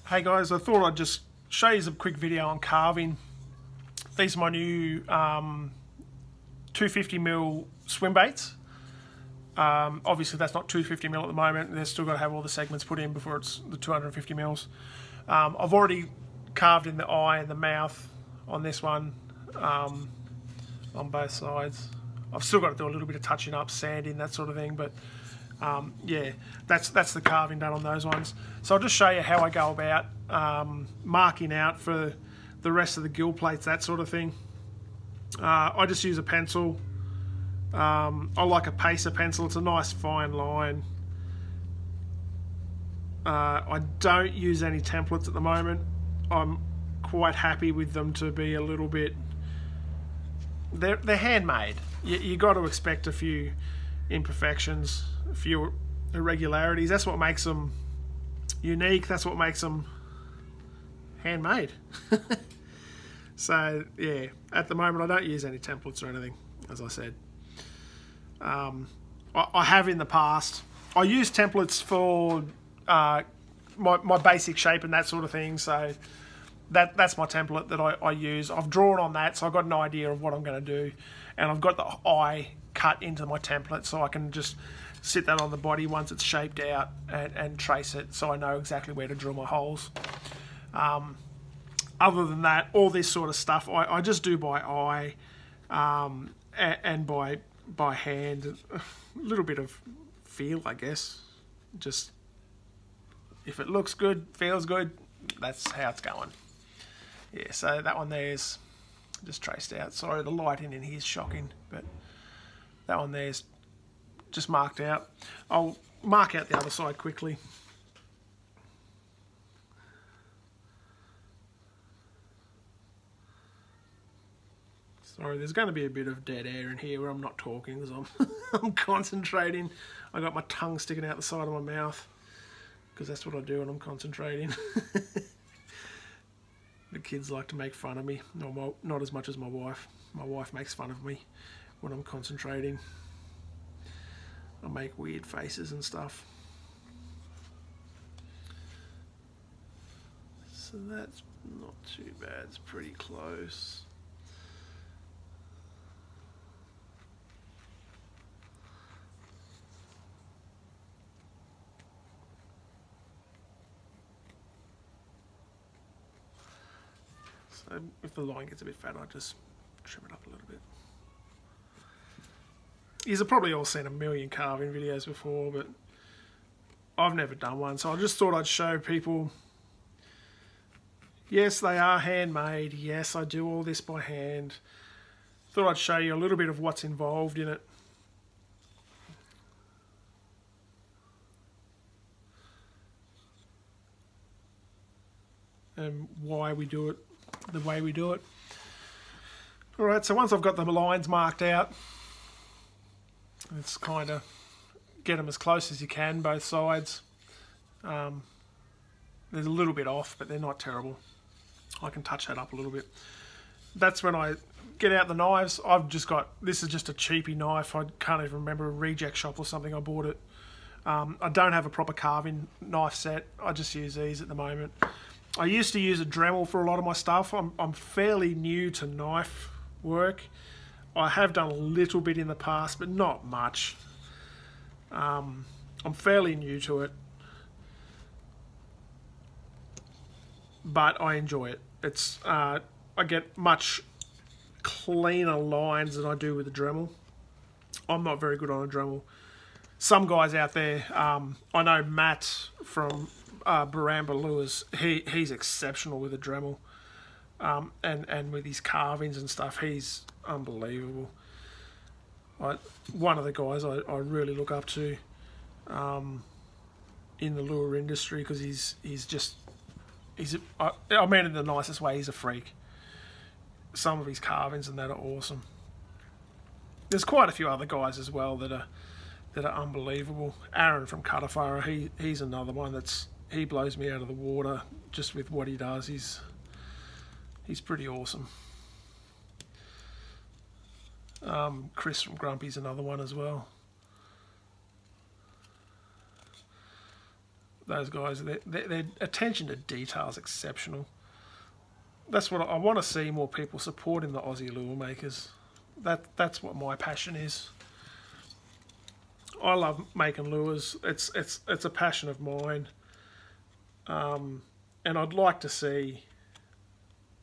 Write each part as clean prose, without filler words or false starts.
Hey guys, I thought I'd just show you a quick video on carving. These are my new 250mm swim baits. Obviously that's not 250mm at the moment. They've still got to have all the segments put in before it's the 250mm. I've already carved in the eye and the mouth on this one, on both sides. I've still got to do a little bit of touching up, sanding, that sort of thing, but yeah, that's the carving done on those ones. So I'll just show you how I go about marking out for the rest of the gill plates, that sort of thing. I just use a pencil. I like a Pacer pencil. It's a nice fine line. I don't use any templates at the moment. I'm quite happy with them to be a little bit... They're handmade. You got to expect a few imperfections, a few irregularities. That's what makes them unique. That's what makes them handmade. So yeah, at the moment I don't use any templates or anything, as I said. I have in the past. I use templates for my basic shape and that sort of thing, so that's my template that I use. I've drawn on that, so I've got an idea of what I'm going to do, and I've got the eye cut into my template, so I can just sit that on the body once it's shaped out and trace it, so I know exactly where to drill my holes. Other than that, all this sort of stuff I just do by eye and by hand. A little bit of feel, I guess. Just if it looks good, feels good, that's how it's going. Yeah, so that one there's just traced out. Sorry, the lighting in here is shocking, but that one there's just marked out. I'll mark out the other side quickly. Sorry, there's going to be a bit of dead air in here where I'm not talking because I'm concentrating. I got my tongue sticking out the side of my mouth because that's what I do when I'm concentrating. The kids like to make fun of me. No, not as much as my wife. My wife makes fun of me when I'm concentrating. I make weird faces and stuff. So that's not too bad. It's pretty close. So if the line gets a bit fat, I just trim it up a little bit. You've probably all seen a million carving videos before, but I've never done one, so I just thought I'd show people. Yes, they are handmade. Yes, I do all this by hand. Thought I'd show you a little bit of what's involved in it. And why we do it the way we do it. Alright, so once I've got the lines marked out, it's kind of get them as close as you can, both sides. There's a little bit off, but they're not terrible. I can touch that up a little bit. That's when I get out the knives. I've just got, this is just a cheapy knife. I can't even remember, a reject shop or something, I bought it. I don't have a proper carving knife set. I just use these at the moment. I used to use a Dremel for a lot of my stuff. I'm fairly new to knife work. I have done a little bit in the past, but not much. I'm fairly new to it, but I enjoy it. It's I get much cleaner lines than I do with a Dremel. I'm not very good on a Dremel. Some guys out there, I know Matt from Baramba Lures, he's exceptional with a Dremel, and with his carvings and stuff, he's unbelievable. One of the guys I really look up to in the lure industry, because I mean in the nicest way, he's a freak. Some of his carvings and that are awesome. There's quite a few other guys as well that are unbelievable. Aaron from Cuttafara, he's another one he blows me out of the water just with what he does. He's pretty awesome. Chris from Grumpy's another one as well. those guys, their attention to detail is exceptional. That's what I want to see, more people supporting the Aussie lure makers. That's what my passion is. I love making lures. It's a passion of mine, and I'd like to see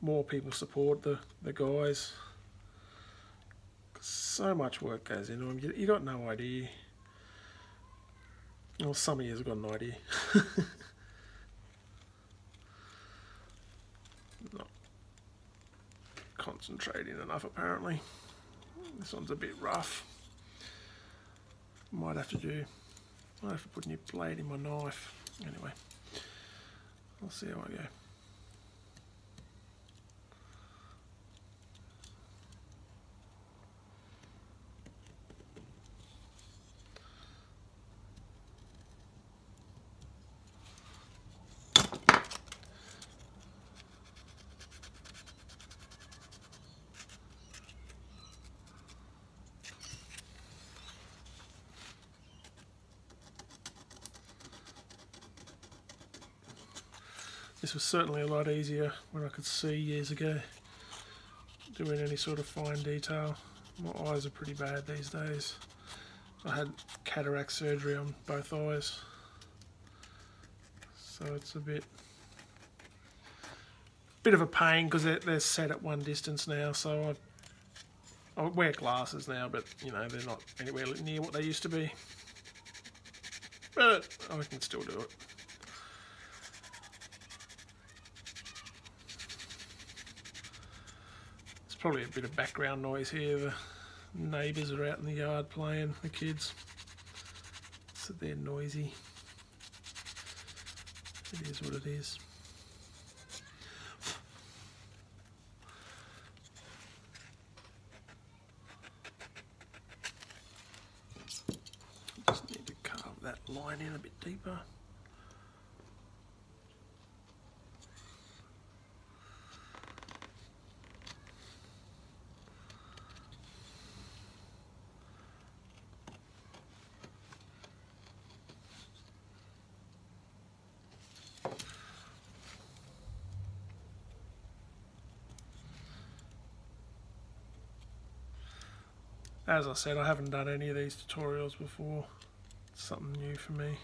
more people support the guys. So much work goes into them. You got no idea. Well, some of you have got an idea. Not concentrating enough, apparently. This one's a bit rough. Might have to put a new blade in my knife. Anyway, I'll see how I go. This was certainly a lot easier when I could see years ago, doing any sort of fine detail. My eyes are pretty bad these days. I had cataract surgery on both eyes, so it's a bit of a pain because they're set at one distance now. So I wear glasses now, but you know, they're not anywhere near what they used to be. But I can still do it. Probably a bit of background noise here. The neighbours are out in the yard playing, the kids, so they're noisy. It is what it is. Just need to carve that line in a bit deeper. As I said, I haven't done any of these tutorials before. It's something new for me.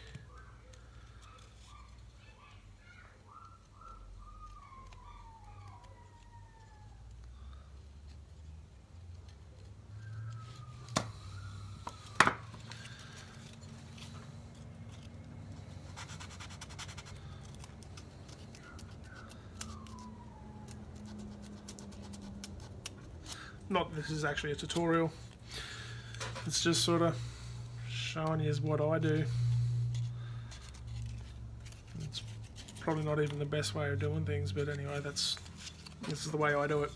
Not that this is actually a tutorial. It's just sort of showing you what I do. It's probably not even the best way of doing things, but anyway, this is the way I do it.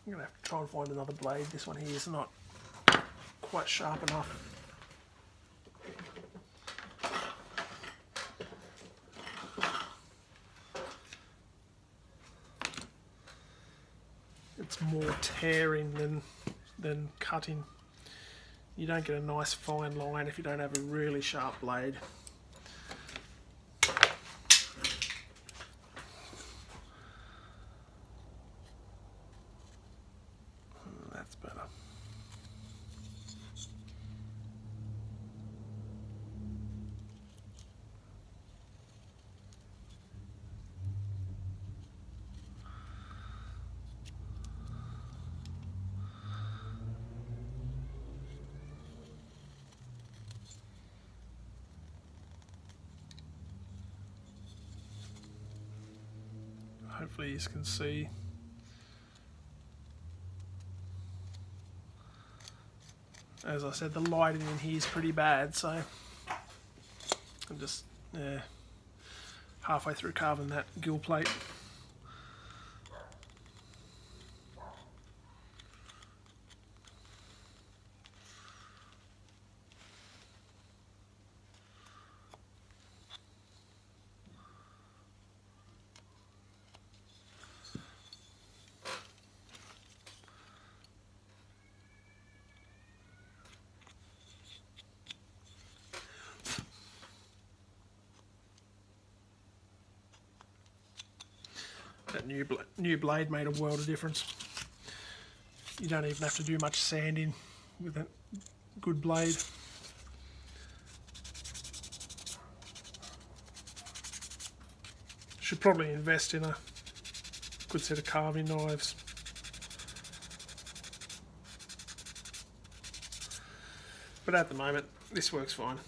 I'm going to have to try and find another blade. This one here is not quite sharp enough. It's more tearing than cutting. You don't get a nice fine line if you don't have a really sharp blade. That's better. Hopefully you can see. As I said, the lighting in here is pretty bad, so I'm just halfway through carving that gill plate. That new blade made a world of difference. You don't even have to do much sanding with a good blade. Should probably invest in a good set of carving knives. But at the moment, this works fine.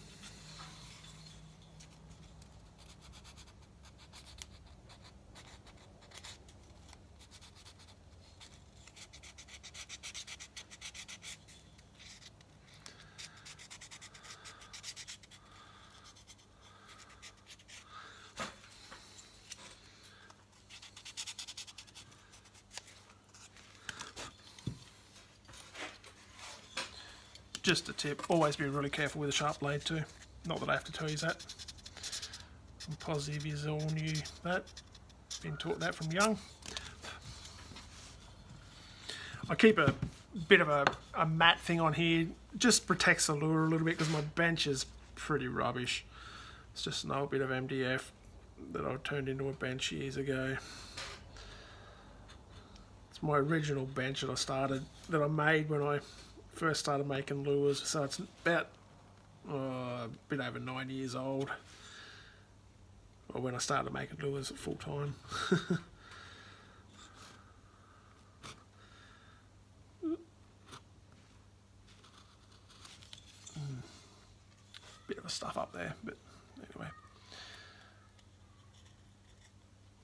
Just a tip, always be really careful with a sharp blade too. Not that I have to tell you that. I'm positive you all knew that. Been taught that from young. I keep a bit of a mat thing on here, just protects the lure a little bit because my bench is pretty rubbish. It's just an old bit of MDF that I turned into a bench years ago. It's my original bench that I made when I first started making lures, so it's about a bit over 9 years old, or when I started making lures full time. Bit of a stuff up there, but anyway,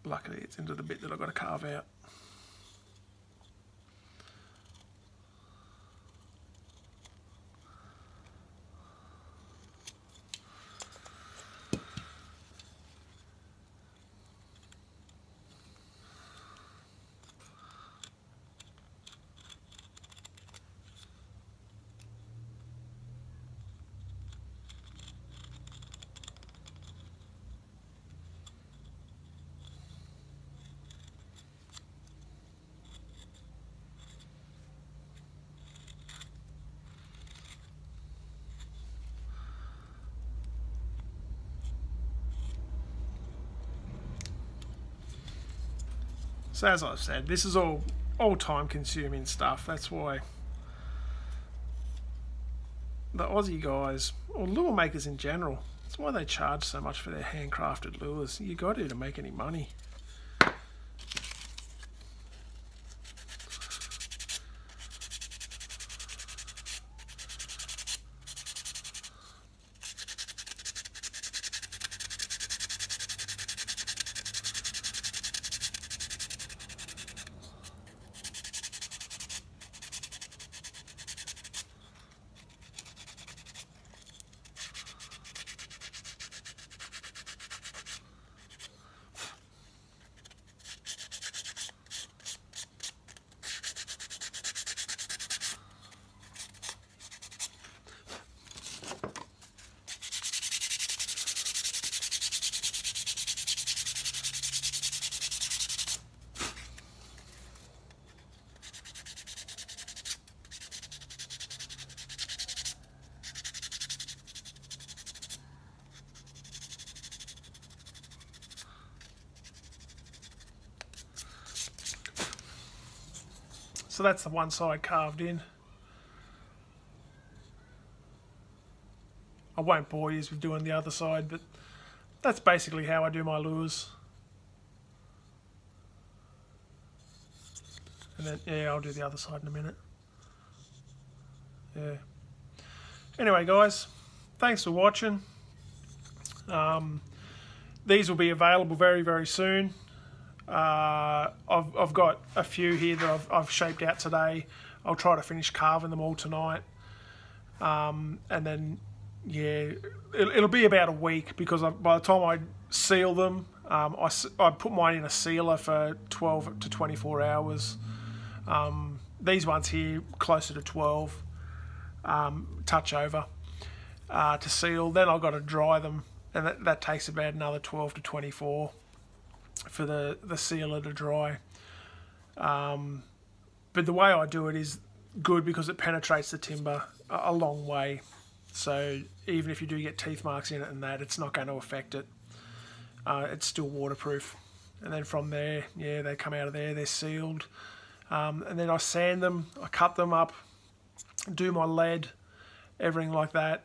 luckily it's into the bit that I've got to carve out. So as I've said, this is all time consuming stuff. That's why the Aussie guys, or lure makers in general, that's why they charge so much for their handcrafted lures. You got to make any money. So that's the one side carved in. I won't bore you with doing the other side, but that's basically how I do my lures. And then, yeah, I'll do the other side in a minute. Yeah. Anyway, guys, thanks for watching. These will be available very, very soon. I've got a few here that I've shaped out today. I'll try to finish carving them all tonight. And then, yeah, it'll be about a week, because by the time I seal them, I put mine in a sealer for 12 to 24 hours. These ones here, closer to 12, touch over to seal. Then I've got to dry them, and that takes about another 12 to 24 for the sealer to dry. But the way I do it is good, because it penetrates the timber a long way. So even if you do get teeth marks in it and that, it's not going to affect it. It's still waterproof. And then from there, yeah, they come out of there, they're sealed. And then I sand them, I cut them up, do my lead, everything like that.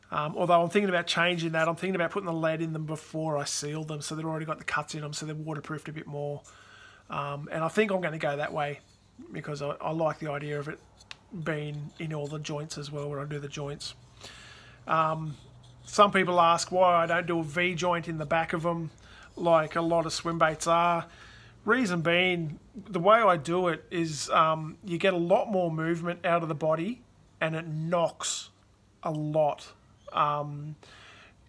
Although I'm thinking about changing that. I'm thinking about putting the lead in them before I seal them, so they've already got the cuts in them, so they're waterproofed a bit more. And I think I'm going to go that way, because I like the idea of it being in all the joints as well, when I do the joints. Some people ask why I don't do a V-joint in the back of them, like a lot of swim baits are. Reason being, the way I do it is you get a lot more movement out of the body, and it knocks a lot.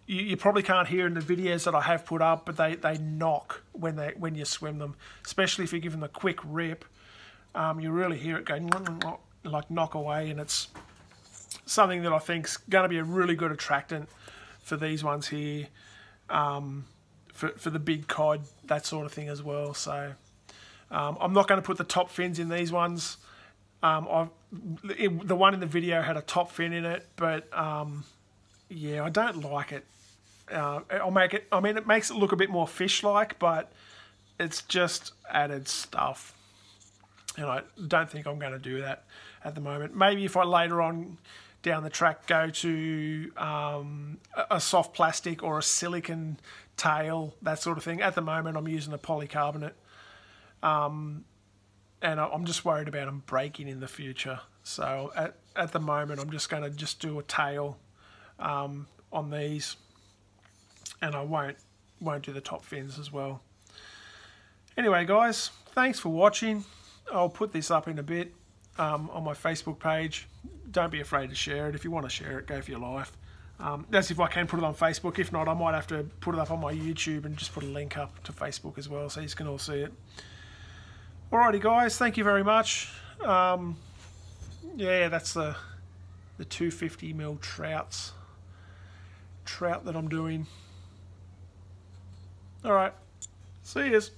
You probably can't hear in the videos that I have put up, but they knock when you swim them, especially if you give them a quick rip. You really hear it go like knock away, and it's something that I think's going to be a really good attractant for these ones here, for the big cod, that sort of thing as well. So I'm not going to put the top fins in these ones. The one in the video had a top fin in it, but yeah, I don't like it. I'll make it. I mean, it makes it look a bit more fish-like, but it's just added stuff, and I don't think I'm going to do that at the moment. Maybe if I later on down the track go to a soft plastic or a silicone tail, that sort of thing. At the moment, I'm using a polycarbonate, and I'm just worried about them breaking in the future. So at the moment, I'm just going to do a tail on these, and I won't do the top fins as well. Anyway, guys, thanks for watching. I'll put this up in a bit on my Facebook page. Don't be afraid to share it. If you want to share it, go for your life. That's if I can put it on Facebook. If not, I might have to put it up on my YouTube and just put a link up to Facebook as well, so you can all see it. Alrighty, guys, thank you very much. Yeah, that's the 250mm trout that I'm doing. Alright, see yous.